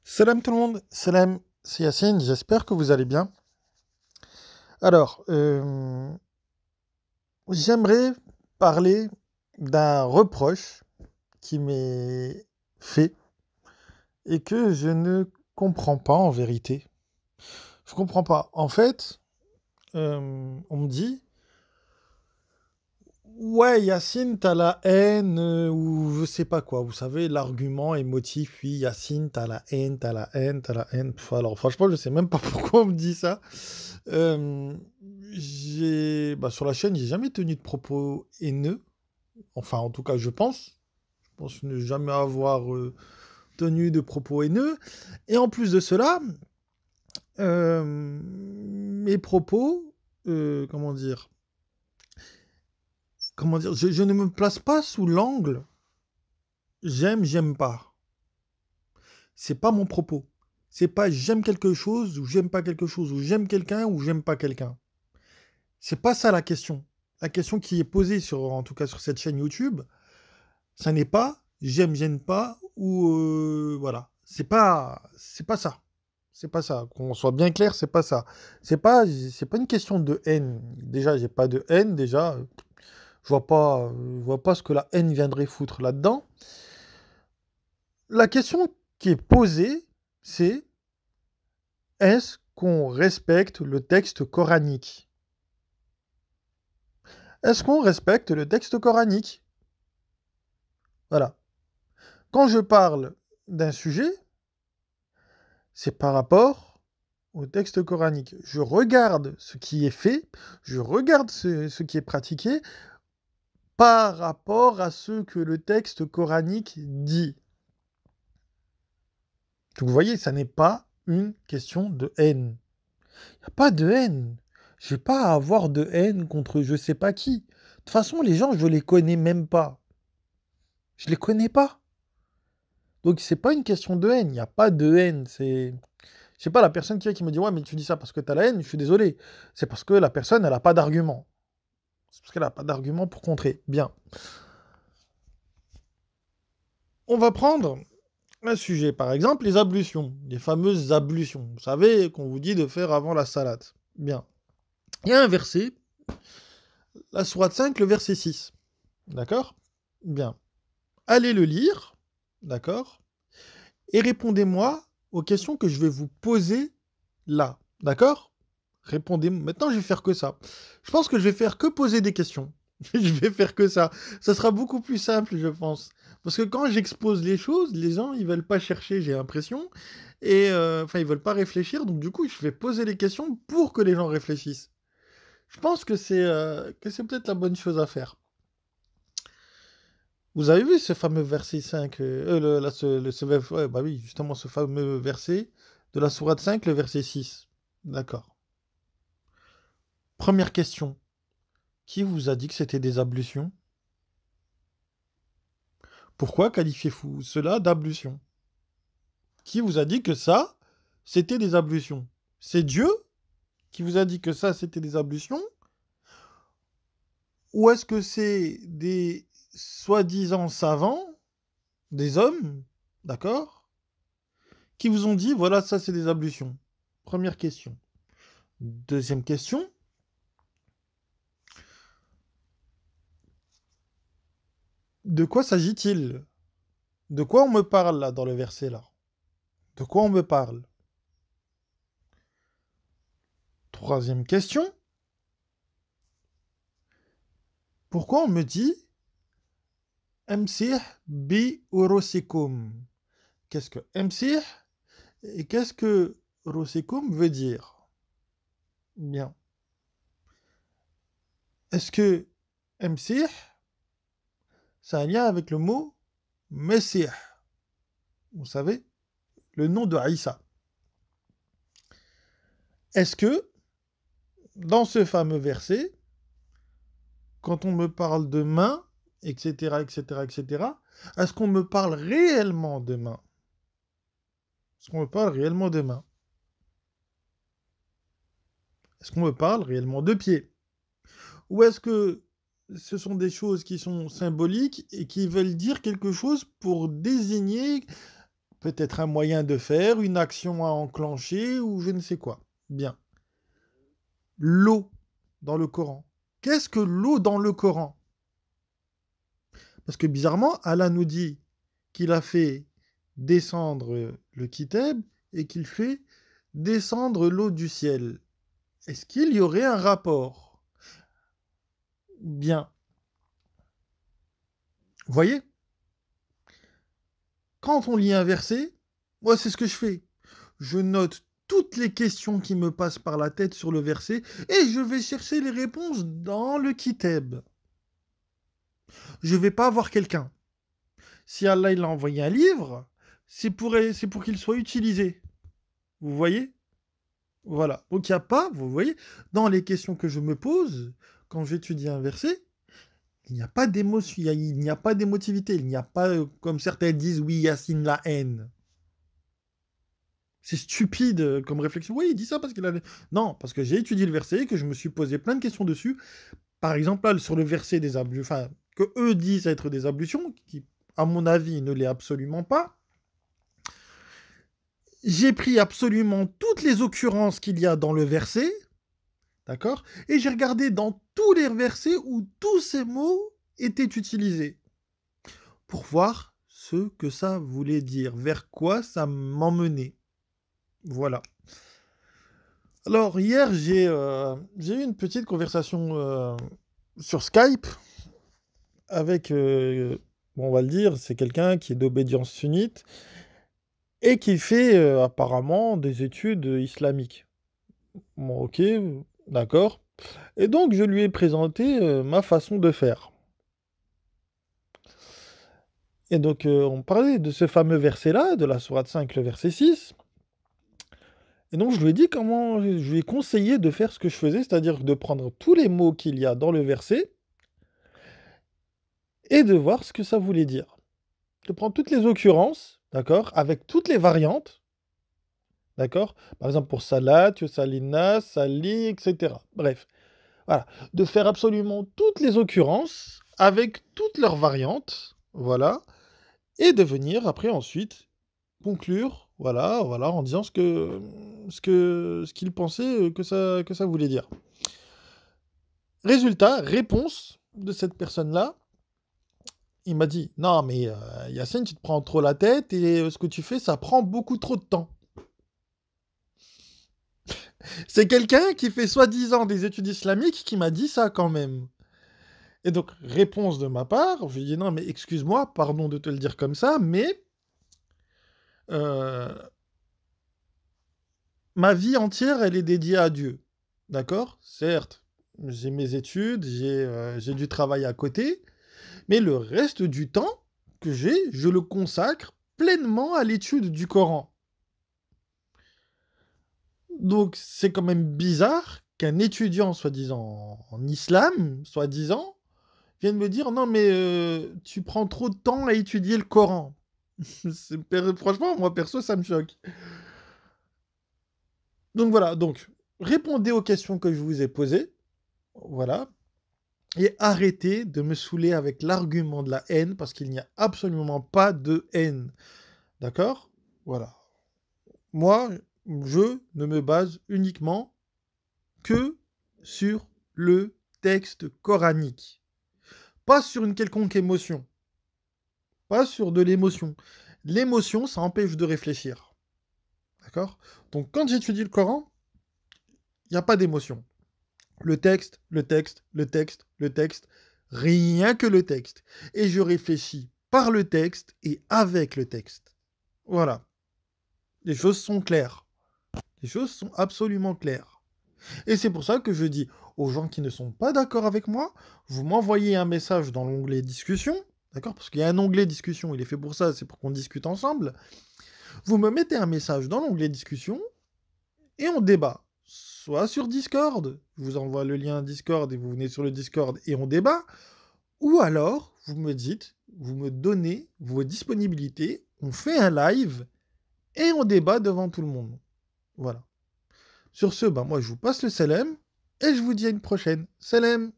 Salam tout le monde, salam, c'est Yacine, j'espère que vous allez bien. Alors, j'aimerais parler d'un reproche qui m'est fait et que je ne comprends pas en vérité. Je comprends pas. En fait, on me dit, ouais Yacine, t'as la haine ou je sais pas quoi. Vous savez, l'argument émotif, oui Yacine, t'as la haine, t'as la haine, t'as la haine. Alors franchement, je sais même pas pourquoi on me dit ça. Euh, sur la chaîne, j'ai jamais tenu de propos haineux. Enfin, en tout cas, je pense. Je pense ne jamais avoir tenu de propos haineux. Et en plus de cela, mes propos, comment dire, je ne me place pas sous l'angle j'aime, j'aime pas. C'est pas mon propos. C'est pas j'aime quelque chose ou j'aime pas quelque chose, ou j'aime quelqu'un ou j'aime pas quelqu'un. C'est pas ça la question. La question qui est posée en tout cas sur cette chaîne YouTube, ça n'est pas j'aime, j'aime pas ou voilà. C'est pas ça. C'est pas ça. Qu'on soit bien clair, c'est pas ça. C'est pas une question de haine. Déjà, j'ai pas de haine. Déjà, je vois pas ce que la haine viendrait foutre là-dedans. La question qui est posée, c'est est-ce qu'on respecte le texte coranique? Est-ce qu'on respecte le texte coranique? Voilà. Quand je parle d'un sujet, c'est par rapport au texte coranique. Je regarde ce qui est fait, je regarde ce qui est pratiqué par rapport à ce que le texte coranique dit. Donc vous voyez, ça n'est pas une question de haine. Il n'y a pas de haine. Je n'ai pas à avoir de haine contre je sais pas qui. De toute façon, les gens, je les connais même pas. Je les connais pas. Donc c'est pas une question de haine. Il n'y a pas de haine. Je sais pas, la personne qui me dit ouais, mais tu dis ça parce que tu as la haine, je suis désolé. C'est parce que la personne, elle n'a pas d'argument. C'est parce qu'elle n'a pas d'argument pour contrer. Bien. On va prendre un sujet, par exemple, les ablutions. Les fameuses ablutions. Vous savez, qu'on vous dit de faire avant la salade. Bien. Il y a un verset, la sourate 5, le verset 6. D'accord? Bien. Allez le lire. D'accord? Et répondez-moi aux questions que je vais vous poser là. D'accord? Répondez. Maintenant, je vais faire que ça. Je pense que je vais faire que poser des questions. Je vais faire que ça. Ça sera beaucoup plus simple, je pense. Parce que quand j'expose les choses, les gens, ils veulent pas chercher, j'ai l'impression. Et enfin, ils veulent pas réfléchir. Donc, du coup, je vais poser les questions pour que les gens réfléchissent. Je pense que c'est peut-être la bonne chose à faire. Vous avez vu ce fameux verset 5, ouais, bah oui, justement, ce fameux verset de la sourate 5, le verset 6. D'accord. Première question. Qui vous a dit que c'était des ablutions? Pourquoi qualifiez-vous cela d'ablution? Qui vous a dit que ça, c'était des ablutions? C'est Dieu qui vous a dit que ça, c'était des ablutions? Ou est-ce que c'est des soi-disant savants, des hommes, d'accord, qui vous ont dit, voilà, ça, c'est des ablutions? Première question. Deuxième question. De quoi s'agit-il? De quoi on me parle là, dans le verset là? De quoi on me parle? Troisième question. Pourquoi on me dit Msih bi urosikum? Qu'est-ce que Msih et qu'est-ce que Rosikum veut dire? Bien. Est-ce que Msih, ça a un lien avec le mot Messie? Vous savez, le nom de Aïssa. Est-ce que, dans ce fameux verset, quand on me parle de main, etc., etc., etc., est-ce qu'on me parle réellement de main? Est-ce qu'on me parle réellement de main? Est-ce qu'on me parle réellement de pied? Ou est-ce que ce sont des choses qui sont symboliques et qui veulent dire quelque chose pour désigner peut-être un moyen de faire, une action à enclencher ou je ne sais quoi. Bien. L'eau dans le Coran. Qu'est-ce que l'eau dans le Coran? Parce que bizarrement, Allah nous dit qu'il a fait descendre le kitab et qu'il fait descendre l'eau du ciel. Est-ce qu'il y aurait un rapport? Bien. Vous voyez? Quand on lit un verset, moi c'est ce que je fais. Je note toutes les questions qui me passent par la tête sur le verset et je vais chercher les réponses dans le kitab. Je ne vais pas voir quelqu'un. Si Allah il a envoyé un livre, c'est pour qu'il soit utilisé. Vous voyez? Voilà. Donc il n'y a pas, vous voyez, dans les questions que je me pose, quand j'étudie un verset, il n'y a pas d'émotion, il n'y a pas d'émotivité, il n'y a pas, comme certains disent, oui, Yassine, la haine. C'est stupide comme réflexion. Oui, il dit ça parce qu'il a... Non, parce que j'ai étudié le verset et que je me suis posé plein de questions dessus. Par exemple, là, sur le verset des ablutions, enfin, que eux disent être des ablutions, qui, à mon avis, ne l'est absolument pas. J'ai pris absolument toutes les occurrences qu'il y a dans le verset, d'accord? Et j'ai regardé dans tous les versets où tous ces mots étaient utilisés pour voir ce que ça voulait dire, vers quoi ça m'emmenait. Voilà. Alors, hier, j'ai eu une petite conversation sur Skype avec, bon, on va le dire, c'est quelqu'un qui est d'obédience sunnite et qui fait apparemment des études islamiques. Bon, ok, d'accord. Et donc, je lui ai présenté ma façon de faire. Et donc, on parlait de ce fameux verset-là, de la sourate 5, le verset 6. Et donc, je lui ai dit comment, je lui ai conseillé de faire ce que je faisais, c'est-à-dire de prendre tous les mots qu'il y a dans le verset et de voir ce que ça voulait dire. De prendre toutes les occurrences, d'accord, avec toutes les variantes, d'accord. Par exemple, pour salat, salina, sali, etc. Bref, voilà. De faire absolument toutes les occurrences avec toutes leurs variantes, voilà. Et de venir après ensuite conclure, voilà, en disant ce qu'il pensait que ça voulait dire. Résultat, réponse de cette personne-là, il m'a dit, non mais Yacine, tu te prends trop la tête et ce que tu fais, ça prend beaucoup trop de temps. C'est quelqu'un qui fait soi-disant des études islamiques qui m'a dit ça quand même. Et donc, réponse de ma part, je lui ai dit, non mais excuse-moi, pardon de te le dire comme ça, mais ma vie entière, elle est dédiée à Dieu. D'accord? Certes, j'ai mes études, j'ai du travail à côté, mais le reste du temps que j'ai, je le consacre pleinement à l'étude du Coran. Donc c'est quand même bizarre qu'un étudiant, soi-disant en islam, soi-disant, vienne me dire non mais tu prends trop de temps à étudier le Coran. Franchement, moi perso, ça me choque. Donc voilà, donc répondez aux questions que je vous ai posées, voilà, et arrêtez de me saouler avec l'argument de la haine, parce qu'il n'y a absolument pas de haine. D'accord? Voilà. Moi, je ne me base uniquement que sur le texte coranique. Pas sur une quelconque émotion. Pas sur de l'émotion. L'émotion, ça empêche de réfléchir. D'accord? Donc quand j'étudie le Coran, il n'y a pas d'émotion. Le texte, le texte, le texte, le texte, rien que le texte. Et je réfléchis par le texte et avec le texte. Voilà. Les choses sont claires. Les choses sont absolument claires. Et c'est pour ça que je dis aux gens qui ne sont pas d'accord avec moi, vous m'envoyez un message dans l'onglet discussion, d'accord? Parce qu'il y a un onglet discussion, il est fait pour ça, c'est pour qu'on discute ensemble. Vous me mettez un message dans l'onglet discussion et on débat. Soit sur Discord, je vous envoie le lien Discord et vous venez sur le Discord et on débat. Ou alors, vous me dites, vous me donnez vos disponibilités, on fait un live et on débat devant tout le monde. Voilà. Sur ce, moi je vous passe le salam et je vous dis à une prochaine. Salam!